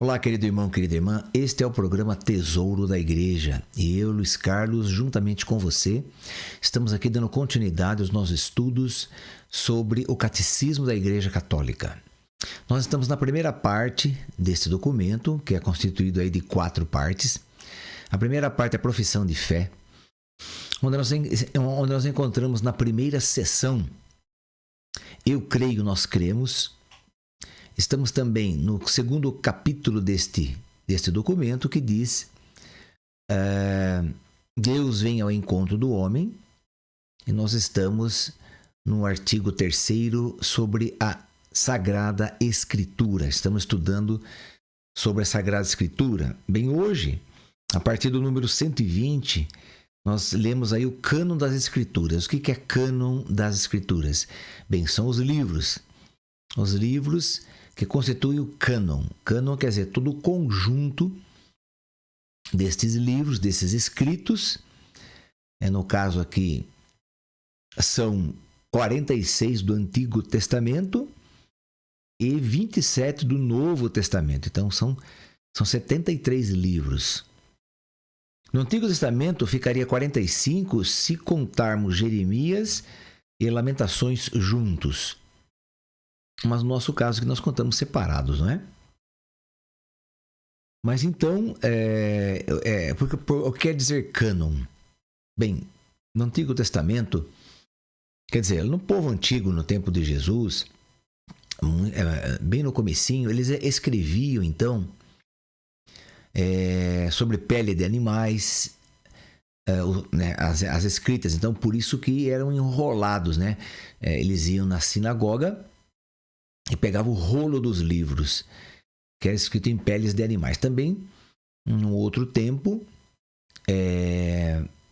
Olá, querido irmão, querida irmã. Este é o programa Tesouro da Igreja e eu, Luiz Carlos, juntamente com você, estamos aqui dando continuidade aos nossos estudos sobre o Catecismo da Igreja Católica. Nós estamos na primeira parte deste documento, que é constituído aí de 4 partes. A primeira parte é a profissão de fé, onde nós encontramos na primeira seção, eu creio, nós cremos. Estamos também no segundo capítulo deste documento, que diz Deus vem ao encontro do homem, e nós estamos no artigo 3º sobre a Sagrada Escritura. Estamos estudando sobre a Sagrada Escritura. Bem, hoje, a partir do número 120, nós lemos aí o cânon das Escrituras. O que é cânon das Escrituras? Bem, são os livros. Os livros que constituem o cânon. Cânon quer dizer todo o conjunto destes livros, desses escritos. No caso aqui, são 46 do Antigo Testamento e 27 do Novo Testamento. Então, são 73 livros. No Antigo Testamento, ficaria 45 se contarmos Jeremias e Lamentações juntos. Mas no nosso caso que nós contamos separados, não é? Mas então, o que quer dizer cânon? Bem, no Antigo Testamento, quer dizer, no povo antigo, no tempo de Jesus, bem no comecinho, eles escreviam então sobre pele de animais, as escritas. Então, por isso que eram enrolados, né? Eles iam na sinagoga e pegava o rolo dos livros, que era escrito em peles de animais. Também, no outro tempo,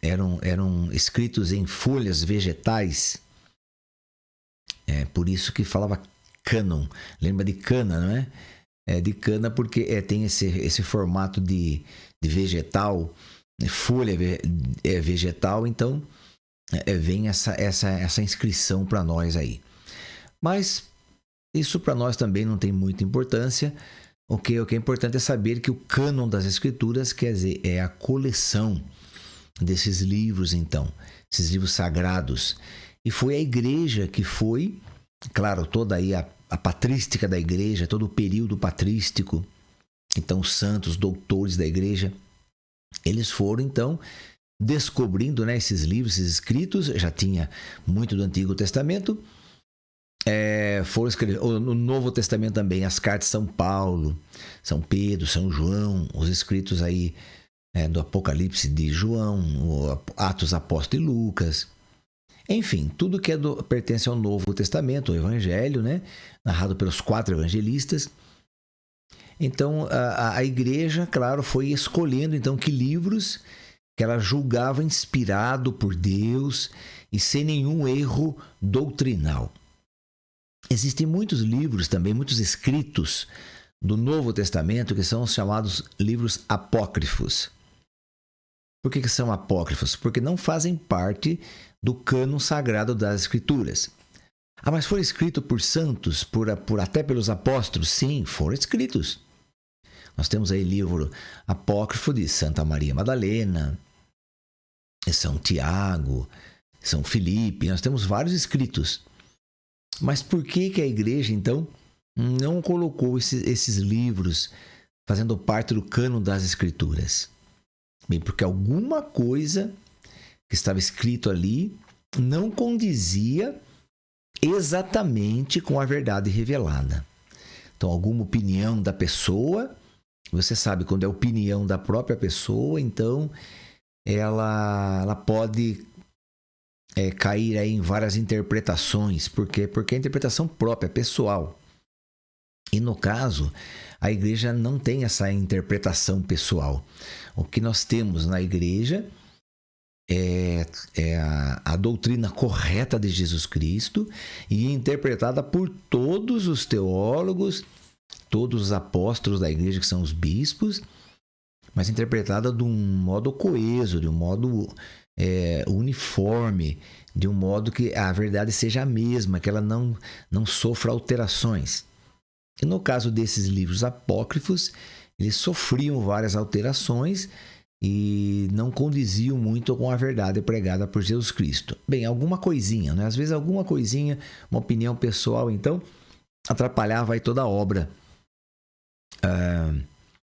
eram escritos em folhas vegetais. Por isso que falava cânon. Lembra de cana, não é? De cana porque tem esse formato de vegetal, folha vegetal. Então, vem essa inscrição para nós aí. Mas isso para nós também não tem muita importância. O que é importante é saber que o cânon das Escrituras, quer dizer, é a coleção desses livros, então, esses livros sagrados. E foi a igreja que foi, claro, toda aí a patrística da igreja, todo o período patrístico. Então, os santos, doutores da igreja, eles foram, então, descobrindo, né, esses livros, esses escritos. Já tinha muito do Antigo Testamento. Foram escrever no Novo Testamento também, as cartas de São Paulo, São Pedro, São João, os escritos aí do Apocalipse de João, Atos Apóstolo e Lucas. Enfim, tudo que pertence ao Novo Testamento, o Evangelho, né? Narrado pelos 4 evangelistas. Então, a igreja, claro, foi escolhendo então que livros que ela julgava inspirado por Deus e sem nenhum erro doutrinal. Existem muitos livros também, muitos escritos do Novo Testamento que são os chamados livros apócrifos. Por que são apócrifos? Porque não fazem parte do cânon sagrado das Escrituras. Mas foram escritos por santos, até pelos apóstolos? Sim, foram escritos. Nós temos aí livro apócrifo de Santa Maria Madalena, São Tiago, São Filipe. Nós temos vários escritos. Mas por que a igreja, então, não colocou esses livros fazendo parte do cânon das Escrituras? Bem, porque alguma coisa que estava escrito ali não condizia exatamente com a verdade revelada. Então, alguma opinião da pessoa, você sabe, quando é opinião da própria pessoa, então ela pode cair aí em várias interpretações. Por quê? Porque é interpretação própria, pessoal. E no caso, a igreja não tem essa interpretação pessoal. O que nós temos na igreja é a doutrina correta de Jesus Cristo e interpretada por todos os teólogos, todos os apóstolos da igreja, que são os bispos, mas interpretada de um modo coeso, de um modo uniforme, de um modo que a verdade seja a mesma, que ela não sofra alterações. E no caso desses livros apócrifos, eles sofriam várias alterações e não condiziam muito com a verdade pregada por Jesus Cristo. Bem, alguma coisinha, né? Às vezes alguma coisinha, uma opinião pessoal, então, atrapalhava aí toda a obra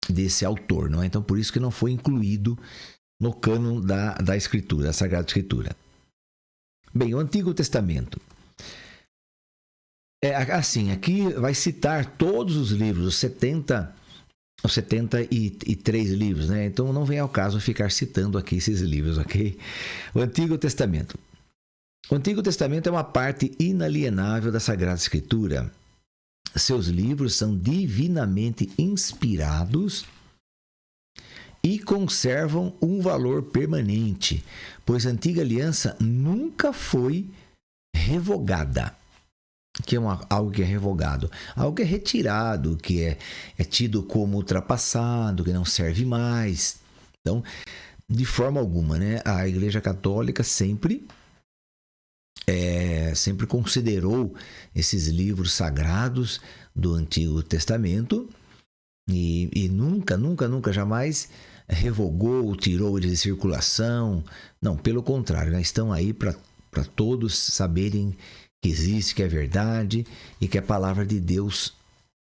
desse autor, não é? Então, por isso que não foi incluído no cânon da Escritura, da Sagrada Escritura. Bem, o Antigo Testamento. Assim, aqui vai citar todos os livros, os 73 livros, né? Então não vem ao caso ficar citando aqui esses livros, ok? O Antigo Testamento. O Antigo Testamento é uma parte inalienável da Sagrada Escritura. Seus livros são divinamente inspirados e conservam um valor permanente, pois a Antiga Aliança nunca foi revogada. Que é algo que é revogado, algo que é retirado, que é tido como ultrapassado, que não serve mais. Então, de forma alguma, né, a Igreja Católica sempre considerou esses livros sagrados do Antigo Testamento e nunca, jamais revogou, tirou eles de circulação. Não, pelo contrário, né, estão aí para todos saberem que existe, que é verdade e que é a palavra de Deus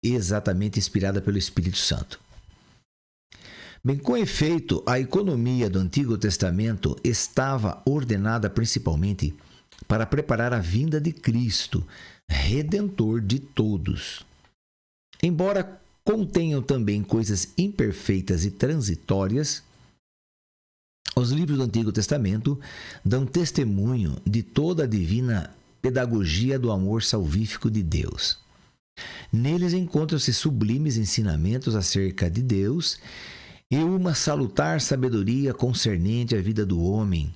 exatamente inspirada pelo Espírito Santo. Bem, com efeito, a economia do Antigo Testamento estava ordenada principalmente para preparar a vinda de Cristo, Redentor de todos. Embora contenham também coisas imperfeitas e transitórias, os livros do Antigo Testamento dão testemunho de toda a divina pedagogia do amor salvífico de Deus. Neles encontram-se sublimes ensinamentos acerca de Deus e uma salutar sabedoria concernente à vida do homem,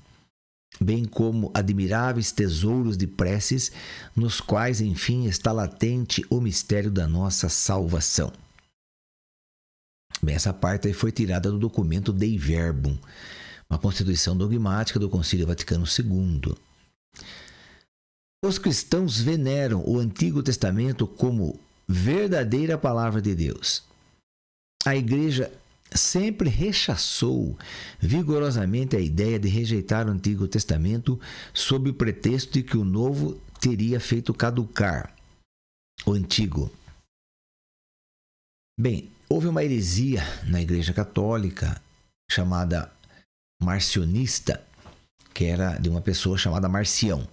bem como admiráveis tesouros de preces, nos quais, enfim, está latente o mistério da nossa salvação. Bem, essa parte aí foi tirada do documento Dei Verbum, uma constituição dogmática do Concílio Vaticano II. Os cristãos veneram o Antigo Testamento como verdadeira palavra de Deus. A Igreja sempre rechaçou vigorosamente a ideia de rejeitar o Antigo Testamento sob o pretexto de que o Novo teria feito caducar o Antigo. Bem, houve uma heresia na Igreja Católica chamada marcionista, que era de uma pessoa chamada Marcião.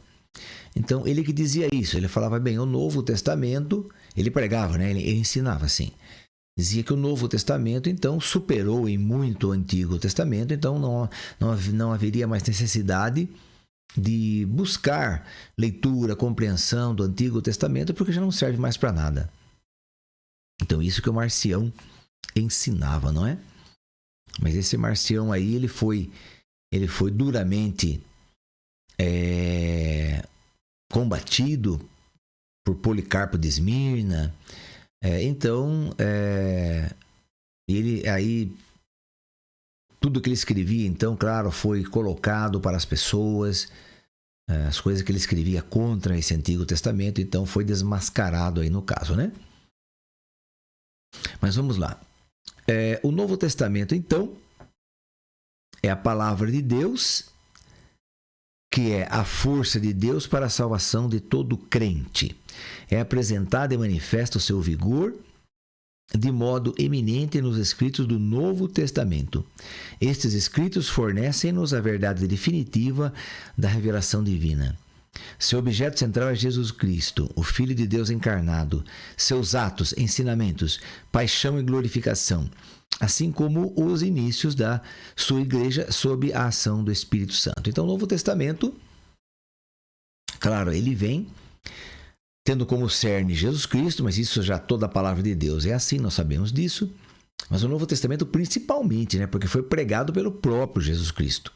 Então, ele que dizia isso, ele falava, bem, o Novo Testamento, ele pregava, né? Ele ensinava assim, dizia que o Novo Testamento, então, superou em muito o Antigo Testamento, então não haveria mais necessidade de buscar leitura, compreensão do Antigo Testamento, porque já não serve mais para nada. Então, isso que o Marcião ensinava, não é? Mas esse Marcião aí, ele foi duramente combatido por Policarpo de Esmirna. Ele aí, tudo que ele escrevia, então, claro, foi colocado para as pessoas, as coisas que ele escrevia contra esse Antigo Testamento, então foi desmascarado aí no caso, né? Mas vamos lá. O Novo Testamento, então, é a palavra de Deus, que é a força de Deus para a salvação de todo crente. É apresentada e manifesta o seu vigor de modo eminente nos escritos do Novo Testamento. Estes escritos fornecem-nos a verdade definitiva da revelação divina. Seu objeto central é Jesus Cristo, o Filho de Deus encarnado, seus atos, ensinamentos, paixão e glorificação, assim como os inícios da sua igreja sob a ação do Espírito Santo. Então, o Novo Testamento, claro, ele vem tendo como cerne Jesus Cristo, mas isso já toda a palavra de Deus é assim, nós sabemos disso. Mas o Novo Testamento principalmente, né, porque foi pregado pelo próprio Jesus Cristo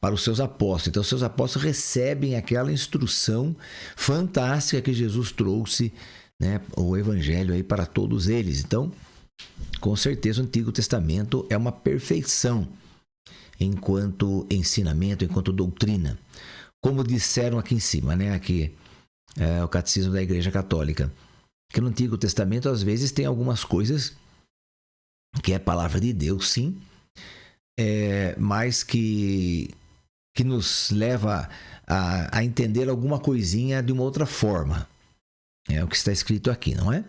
para os seus apóstolos. Então, os seus apóstolos recebem aquela instrução fantástica que Jesus trouxe, né, o Evangelho aí para todos eles. Então, com certeza, o Antigo Testamento é uma perfeição enquanto ensinamento, enquanto doutrina. Como disseram aqui em cima, né, aqui o Catecismo da Igreja Católica. que no Antigo Testamento, às vezes, tem algumas coisas que é palavra de Deus, sim, mas que nos leva a entender alguma coisinha de uma outra forma. É o que está escrito aqui, não é?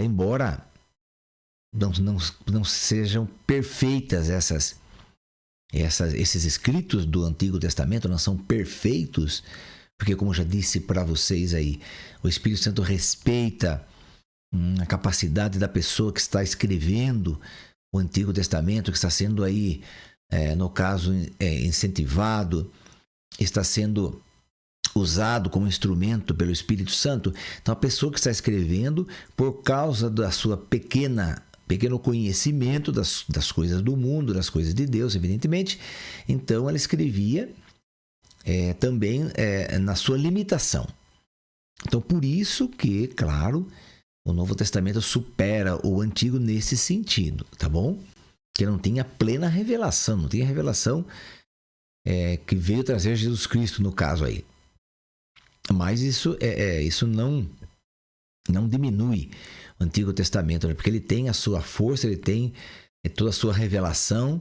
Embora não sejam perfeitas esses escritos do Antigo Testamento, não são perfeitos, porque, como já disse para vocês aí, o Espírito Santo respeita a capacidade da pessoa que está escrevendo o Antigo Testamento, que está sendo aí, no caso, incentivado, está sendo usado como instrumento pelo Espírito Santo. Então, a pessoa que está escrevendo, por causa da sua pequeno conhecimento das coisas do mundo, das coisas de Deus, evidentemente, então ela escrevia também na sua limitação. Então, por isso que, claro, o Novo Testamento supera o Antigo nesse sentido, tá bom? Que não tinha plena revelação, não tinha revelação que veio trazer Jesus Cristo, no caso aí. Mas isso não diminui o Antigo Testamento, né? Porque ele tem a sua força, ele tem toda a sua revelação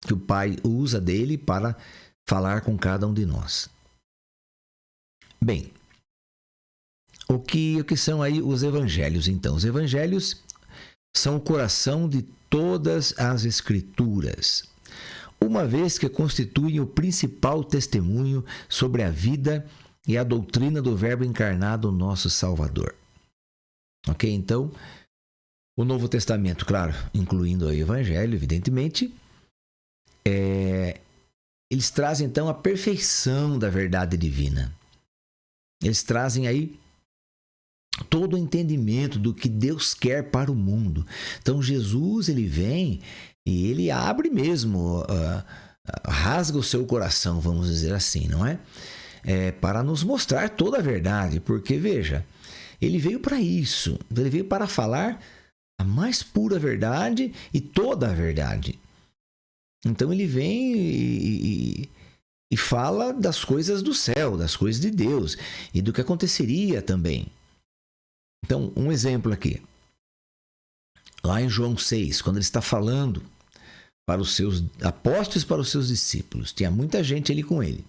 que o Pai usa dele para falar com cada um de nós. Bem, o que são aí os evangelhos, então? Os evangelhos são o coração de todas as Escrituras, uma vez que constituem o principal testemunho sobre a vida e a doutrina do Verbo encarnado, nosso Salvador. Ok? Então, o Novo Testamento, claro, incluindo o Evangelho, evidentemente, eles trazem, então, a perfeição da verdade divina. Eles trazem aí todo o entendimento do que Deus quer para o mundo. Então, Jesus, ele vem e ele abre mesmo, rasga o seu coração, vamos dizer assim, não é? Para nos mostrar toda a verdade, porque, veja, ele veio para isso, ele veio para falar a mais pura verdade e toda a verdade. Então ele vem e fala das coisas do céu, das coisas de Deus e do que aconteceria também. Então, um exemplo aqui, lá em João 6, quando ele está falando para os seus apóstolos, para os seus discípulos, tinha muita gente ali com ele.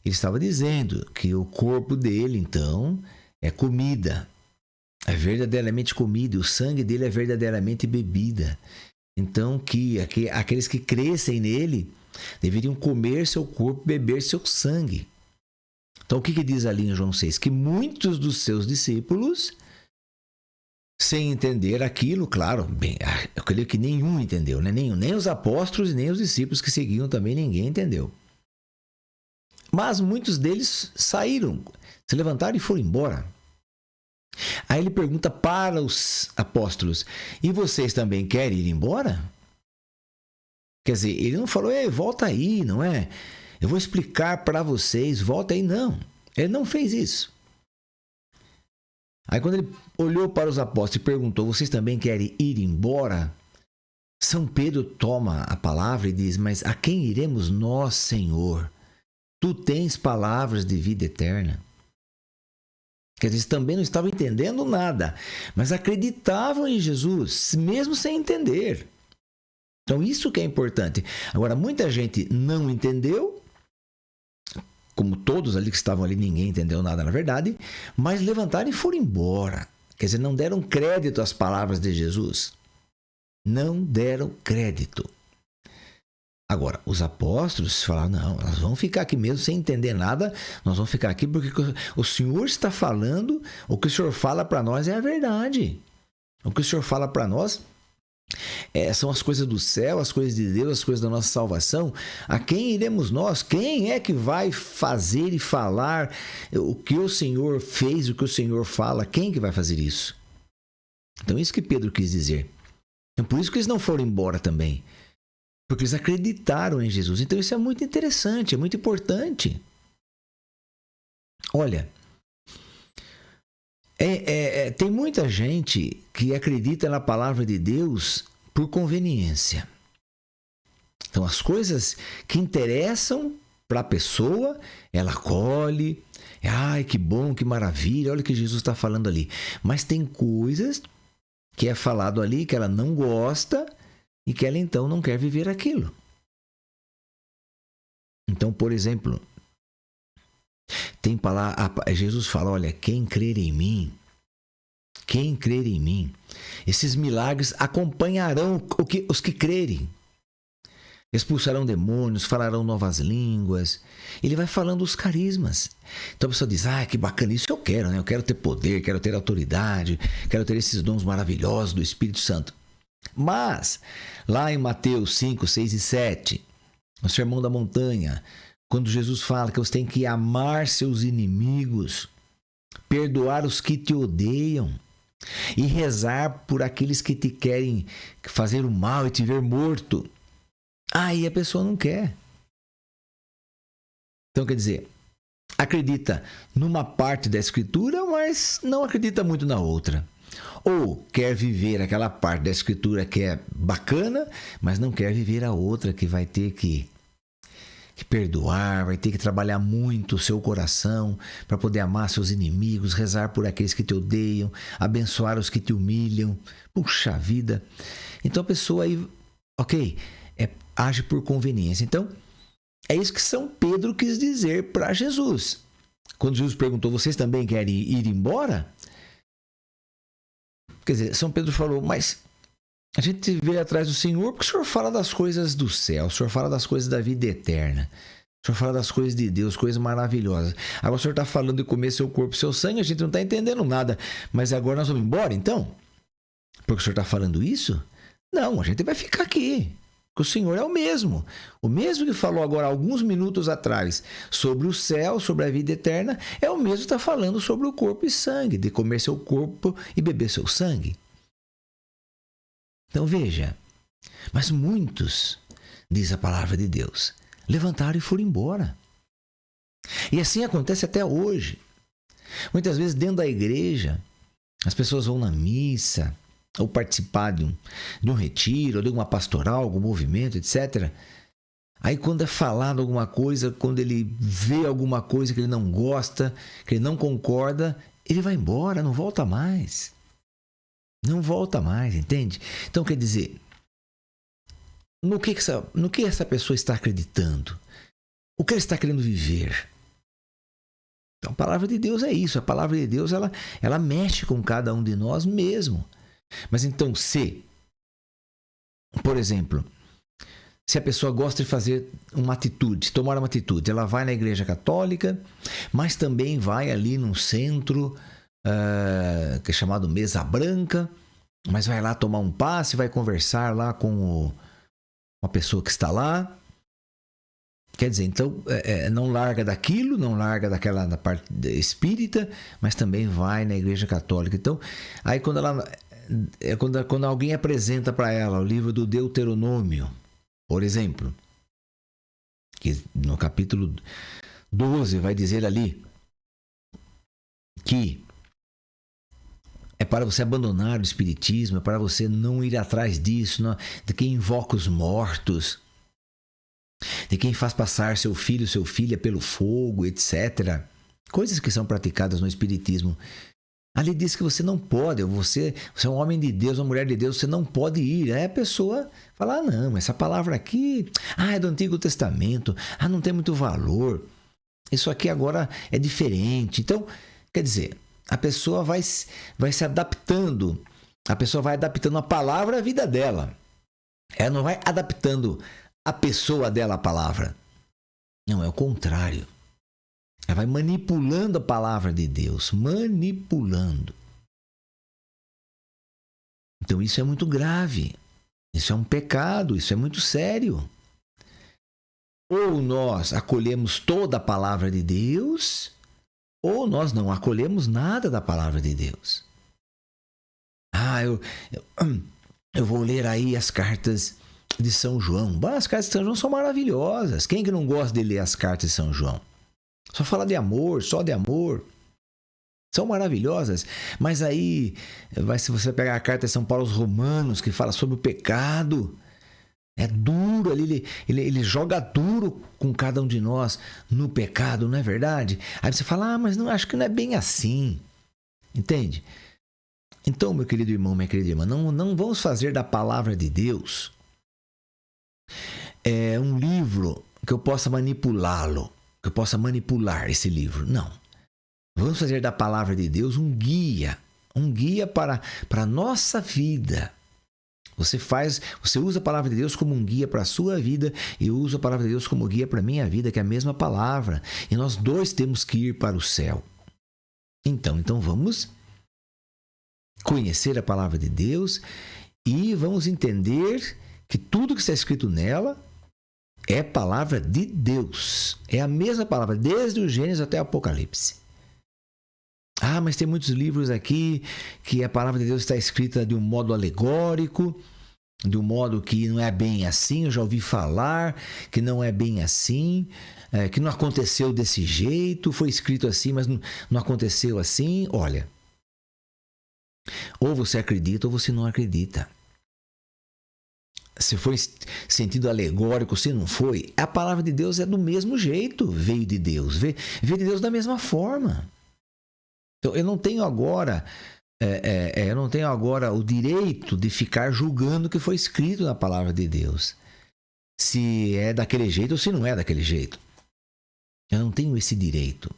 Ele estava dizendo que o corpo dele, então, é comida, é verdadeiramente comida, e o sangue dele é verdadeiramente bebida. Então, que aqueles que crescem nele deveriam comer seu corpo, beber seu sangue. Então, o que diz ali em João 6? Que muitos dos seus discípulos, sem entender aquilo, claro, bem, eu creio que nenhum entendeu, né? Nem os apóstolos e nem os discípulos que seguiam também, ninguém entendeu. Mas muitos deles saíram, se levantaram e foram embora. Aí ele pergunta para os apóstolos: e vocês também querem ir embora? Quer dizer, ele não falou: ei, volta aí, não é? Eu vou explicar para vocês, volta aí. Não, ele não fez isso. Aí quando ele olhou para os apóstolos e perguntou: vocês também querem ir embora? São Pedro toma a palavra e diz: mas a quem iremos nós, Senhor? Tu tens palavras de vida eterna. Quer dizer, eles também não estavam entendendo nada, mas acreditavam em Jesus, mesmo sem entender. Então, isso que é importante. Agora, muita gente não entendeu, como todos ali que estavam ali, ninguém entendeu nada na verdade, mas levantaram e foram embora. Quer dizer, não deram crédito às palavras de Jesus. Não deram crédito. Agora, os apóstolos falaram: não, nós vamos ficar aqui mesmo sem entender nada, nós vamos ficar aqui porque o Senhor está falando, o que o Senhor fala para nós é a verdade. O que o Senhor fala para nós são as coisas do céu, as coisas de Deus, as coisas da nossa salvação. A quem iremos nós? Quem é que vai fazer e falar o que o Senhor fez, o que o Senhor fala? Quem que vai fazer isso? Então, isso que Pedro quis dizer. Então, por isso que eles não foram embora também. Porque eles acreditaram em Jesus. Então isso é muito interessante, é muito importante. Olha, tem muita gente que acredita na palavra de Deus por conveniência. Então as coisas que interessam para a pessoa, ela acolhe. Ai, que bom, que maravilha, olha o que Jesus está falando ali. Mas tem coisas que é falado ali que ela não gosta e que ela então não quer viver aquilo. Então, por exemplo, Jesus fala, olha, quem crer em mim, esses milagres acompanharão os que crerem. Expulsarão demônios, falarão novas línguas. Ele vai falando os carismas. Então a pessoa diz, que bacana, isso eu quero, né? Eu quero ter poder, quero ter autoridade, quero ter esses dons maravilhosos do Espírito Santo. Mas, lá em Mateus 5, 6 e 7, no Sermão da Montanha, quando Jesus fala que você tem que amar seus inimigos, perdoar os que te odeiam e rezar por aqueles que te querem fazer o mal e te ver morto, aí a pessoa não quer. Então, quer dizer, acredita numa parte da Escritura, mas não acredita muito na outra. Ou quer viver aquela parte da Escritura que é bacana, mas não quer viver a outra que vai ter que perdoar, vai ter que trabalhar muito o seu coração para poder amar seus inimigos, rezar por aqueles que te odeiam, abençoar os que te humilham. Puxa vida! Então a pessoa aí, age por conveniência. Então, é isso que São Pedro quis dizer para Jesus. Quando Jesus perguntou, vocês também querem ir embora? Quer dizer, São Pedro falou, mas a gente veio atrás do Senhor porque o Senhor fala das coisas do céu, o Senhor fala das coisas da vida eterna, o Senhor fala das coisas de Deus, coisas maravilhosas. Agora o Senhor está falando de comer seu corpo e seu sangue, a gente não está entendendo nada. Mas agora nós vamos embora, então? Porque o Senhor está falando isso? Não, a gente vai ficar aqui. Porque o Senhor é o mesmo que falou agora alguns minutos atrás sobre o céu, sobre a vida eterna, é o mesmo que está falando sobre o corpo e sangue, de comer seu corpo e beber seu sangue. Então veja, mas muitos, diz a palavra de Deus, levantaram e foram embora. E assim acontece até hoje. Muitas vezes dentro da igreja, as pessoas vão na missa, ou participar de um retiro, ou de uma pastoral, algum movimento, etc. Aí quando é falado alguma coisa, quando ele vê alguma coisa que ele não gosta, que ele não concorda, ele vai embora, não volta mais. Não volta mais, entende? Então quer dizer, no que essa pessoa está acreditando? O que ela está querendo viver? Então a palavra de Deus é isso, a palavra de Deus ela mexe com cada um de nós mesmo. Mas então, por exemplo, se a pessoa gosta de fazer uma atitude, tomar uma atitude, ela vai na igreja católica, mas também vai ali num centro que é chamado Mesa Branca, mas vai lá tomar um passe, vai conversar lá com uma pessoa que está lá. Quer dizer, então, não larga daquilo, não larga daquela da parte espírita, mas também vai na igreja católica. Então, aí quando alguém apresenta para ela o livro do Deuteronômio, por exemplo, que no capítulo 12 vai dizer ali que é para você abandonar o espiritismo, é para você não ir atrás disso, de quem invoca os mortos, de quem faz passar seu filho, sua filha pelo fogo, etc. Coisas que são praticadas no espiritismo. Ali diz que você não pode, você é um homem de Deus, uma mulher de Deus, você não pode ir. Aí a pessoa fala, não, essa palavra aqui, é do Antigo Testamento, não tem muito valor. Isso aqui agora é diferente. Então, quer dizer, a pessoa vai se adaptando, a pessoa vai adaptando a palavra à vida dela. Ela não vai adaptando a pessoa dela à palavra. Não, é o contrário. Ela vai manipulando a palavra de Deus. Manipulando. Então isso é muito grave. Isso é um pecado. Isso é muito sério. Ou nós acolhemos toda a palavra de Deus, ou nós não acolhemos nada da palavra de Deus. Eu vou ler aí as cartas de São João. As cartas de São João são maravilhosas. Quem que não gosta de ler as cartas de São João? Só fala de amor, só de amor. São maravilhosas. Mas aí, se você pegar a carta de São Paulo aos Romanos, que fala sobre o pecado, É duro ali, ele joga duro com cada um de nós no pecado, não é verdade? Aí você fala, mas não, acho que não é bem assim. Entende? Então, meu querido irmão, minha querida irmã, não vamos fazer da palavra de Deus um livro que eu possa manipulá-lo, que eu possa manipular esse livro. Não. Vamos fazer da palavra de Deus um guia para a nossa vida. Você usa a palavra de Deus como um guia para a sua vida e eu uso a palavra de Deus como guia para a minha vida, que é a mesma palavra. E nós dois temos que ir para o céu. Então vamos conhecer a palavra de Deus e vamos entender que tudo que está escrito nela é palavra de Deus. É a mesma palavra, desde o Gênesis até o Apocalipse. Mas tem muitos livros aqui que a palavra de Deus está escrita de um modo alegórico, de um modo que não é bem assim. Eu já ouvi falar que não é bem assim, que não aconteceu desse jeito, foi escrito assim, mas não aconteceu assim. Olha, ou você acredita ou você não acredita. Se foi sentido alegórico, se não foi, a palavra de Deus é do mesmo jeito, veio de Deus, veio de Deus da mesma forma. Então, eu não tenho agora o direito de ficar julgando o que foi escrito na palavra de Deus. Se é daquele jeito ou se não é daquele jeito. Eu não tenho esse direito.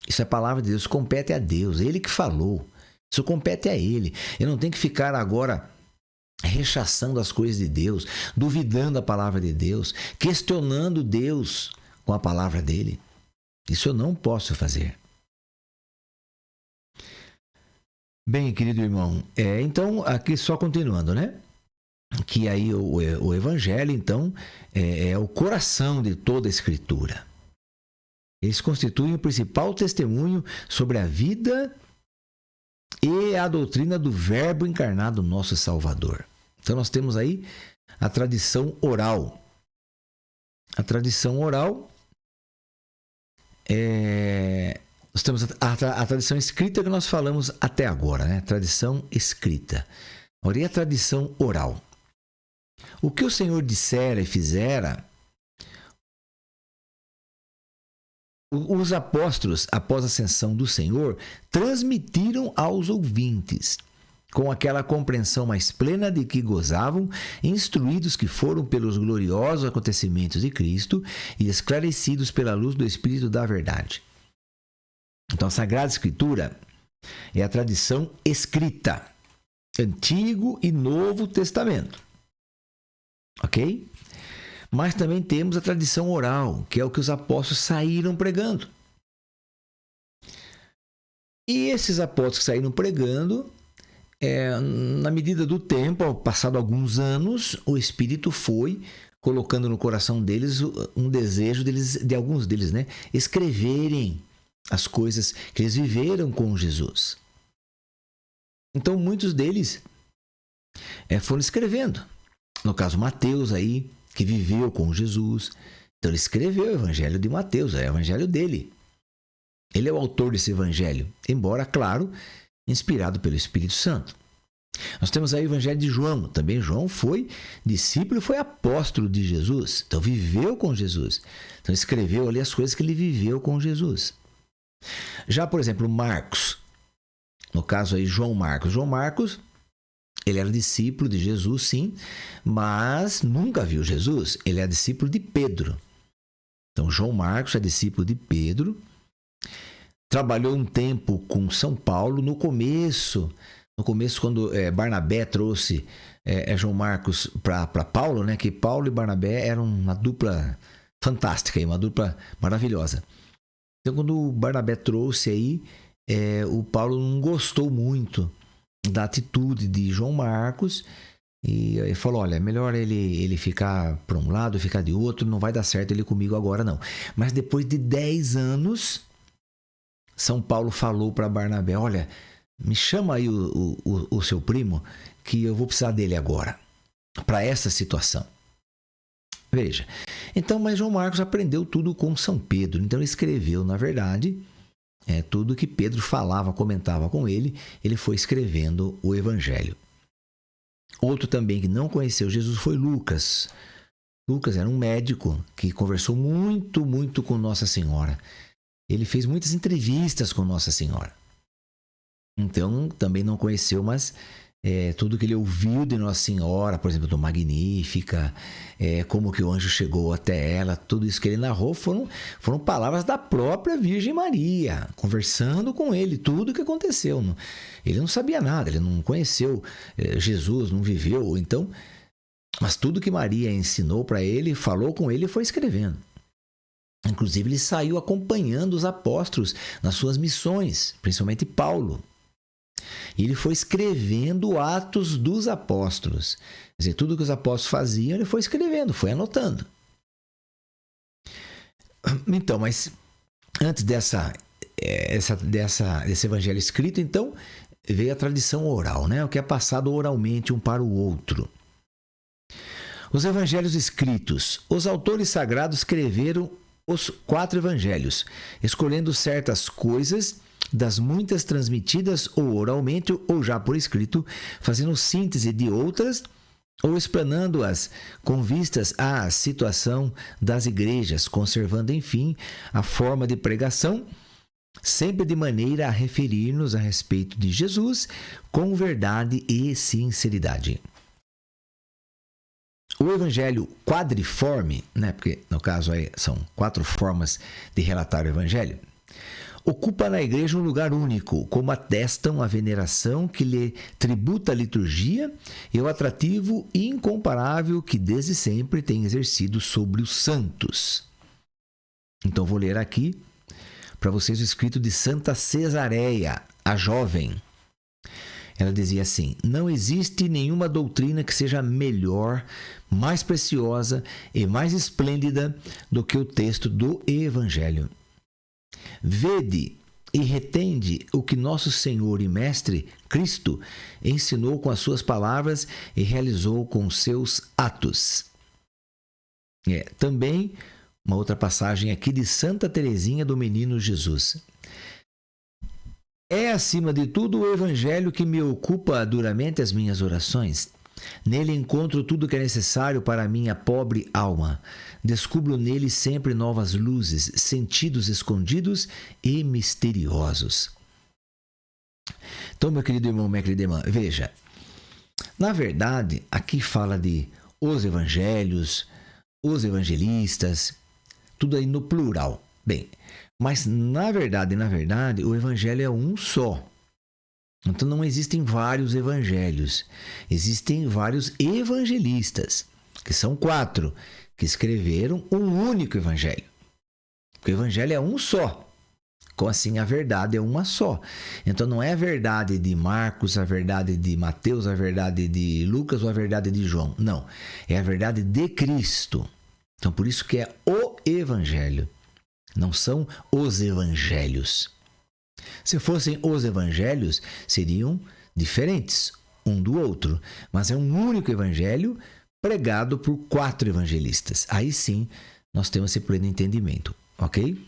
Isso é a palavra de Deus, compete a Deus, Ele que falou. Isso compete a Ele. Eu não tenho que ficar agora rechaçando as coisas de Deus, duvidando a palavra de Deus, questionando Deus com a palavra dele. Isso eu não posso fazer. Bem, querido irmão, então, aqui só continuando, né? Que aí o Evangelho, então, é o coração de toda a Escritura. Eles constituem o principal testemunho sobre a vida e a doutrina do Verbo encarnado, nosso Salvador. Então, nós temos aí a tradição oral. A tradição oral nós temos a tradição escrita que nós falamos até agora, né? Tradição escrita. Agora, e a tradição oral? O que o Senhor dissera e fizera, os apóstolos, após a ascensão do Senhor, transmitiram aos ouvintes, com aquela compreensão mais plena de que gozavam, instruídos que foram pelos gloriosos acontecimentos de Cristo e esclarecidos pela luz do Espírito da verdade. Então, a Sagrada Escritura é a tradição escrita, Antigo e Novo Testamento. Ok? Mas também temos a tradição oral, que é o que os apóstolos saíram pregando. E esses apóstolos que saíram pregando, na medida do tempo, ao passado alguns anos, o Espírito foi colocando no coração deles um desejo de alguns deles, né, escreverem as coisas que eles viveram com Jesus. Então, muitos deles foram escrevendo. No caso, Mateus aí, que viveu com Jesus. Então, ele escreveu o Evangelho de Mateus, é o Evangelho dele. Ele é o autor desse Evangelho, embora, claro, inspirado pelo Espírito Santo. Nós temos aí o Evangelho de João. Também João foi discípulo e foi apóstolo de Jesus. Então, viveu com Jesus. Então, escreveu ali as coisas que ele viveu com Jesus. Já, por exemplo, Marcos. No caso aí, João Marcos. João Marcos, ele era discípulo de Jesus, sim, mas nunca viu Jesus. Ele é discípulo de Pedro. Então, João Marcos é discípulo de Pedro. Trabalhou um tempo com São Paulo. No começo quando Barnabé trouxe João Marcos para Paulo, né, que Paulo e Barnabé eram uma dupla fantástica, uma dupla maravilhosa. Então, quando o Barnabé trouxe aí, o Paulo não gostou muito da atitude de João Marcos e ele falou, olha, é melhor ele ficar para um lado, ficar de outro, não vai dar certo ele comigo agora não. Mas depois de 10 anos, São Paulo falou para Barnabé, olha, me chama aí o seu primo, que eu vou precisar dele agora, para essa situação. Veja, então, mas João Marcos aprendeu tudo com São Pedro, então ele escreveu, na verdade, tudo que Pedro falava, comentava com ele, ele foi escrevendo o Evangelho. Outro também que não conheceu Jesus foi Lucas. Lucas era um médico que conversou muito com Nossa Senhora. Ele fez muitas entrevistas com Nossa Senhora. Então, também não conheceu, mas tudo que ele ouviu de Nossa Senhora, por exemplo, do Magnífica, como que o anjo chegou até ela, tudo isso que ele narrou foram palavras da própria Virgem Maria, conversando com ele, tudo o que aconteceu. Ele não sabia nada, ele não conheceu Jesus, não viveu, então, mas tudo que Maria ensinou para ele, falou com ele e foi escrevendo. Inclusive, ele saiu acompanhando os apóstolos nas suas missões, principalmente Paulo. E ele foi escrevendo Atos dos Apóstolos. Quer dizer, tudo que os apóstolos faziam, ele foi escrevendo, foi anotando. Então, mas antes desse evangelho escrito, então, veio a tradição oral, né? O que é passado oralmente um para o outro. Os evangelhos escritos. Os autores sagrados escreveram os 4 evangelhos, escolhendo certas coisas das muitas transmitidas ou oralmente ou já por escrito, fazendo síntese de outras ou explanando-as com vistas à situação das igrejas, conservando, enfim, a forma de pregação, sempre de maneira a referir-nos a respeito de Jesus com verdade e sinceridade. O evangelho quadriforme, né, porque no caso aí são 4 formas de relatar o evangelho, ocupa na igreja um lugar único, como atestam a veneração que lhe tributa a liturgia e o atrativo incomparável que desde sempre tem exercido sobre os santos. Então vou ler aqui para vocês o escrito de Santa Cesareia, a jovem. Ela dizia assim: não existe nenhuma doutrina que seja melhor, mais preciosa e mais esplêndida do que o texto do Evangelho. Vede e retende o que nosso Senhor e Mestre, Cristo, ensinou com as suas palavras e realizou com os seus atos. Também uma outra passagem aqui de Santa Teresinha do Menino Jesus. É, acima de tudo, o Evangelho que me ocupa duramente as minhas orações. Nele encontro tudo que é necessário para a minha pobre alma. Descubro nele sempre novas luzes, sentidos escondidos e misteriosos. Então, meu querido irmão, minha querida irmã, veja. Na verdade, aqui fala de os evangelhos, os evangelistas, tudo aí no plural. Bem, mas na verdade, o evangelho é um só. Então não existem vários evangelhos, existem vários evangelistas, que são 4, que escreveram um único evangelho. Porque o evangelho é um só, como assim a verdade é uma só. Então não é a verdade de Marcos, a verdade de Mateus, a verdade de Lucas ou a verdade de João. Não, é a verdade de Cristo. Então por isso que é o evangelho, não são os evangelhos. Se fossem os evangelhos, seriam diferentes um do outro, mas é um único evangelho pregado por 4 evangelistas. Aí sim, nós temos esse pleno entendimento, ok?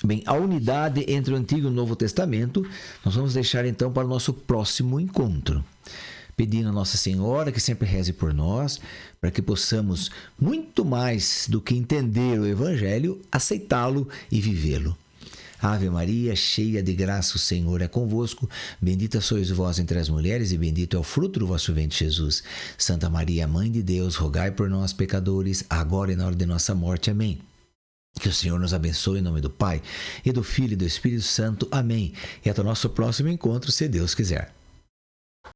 Bem, a unidade entre o Antigo e o Novo Testamento, nós vamos deixar então para o nosso próximo encontro, pedindo a Nossa Senhora que sempre reze por nós, para que possamos, muito mais do que entender o evangelho, aceitá-lo e vivê-lo. Ave Maria, cheia de graça, o Senhor é convosco. Bendita sois vós entre as mulheres e bendito é o fruto do vosso ventre, Jesus. Santa Maria, Mãe de Deus, rogai por nós, pecadores, agora e na hora de nossa morte. Amém. Que o Senhor nos abençoe em nome do Pai, e do Filho e do Espírito Santo. Amém. E até o nosso próximo encontro, se Deus quiser.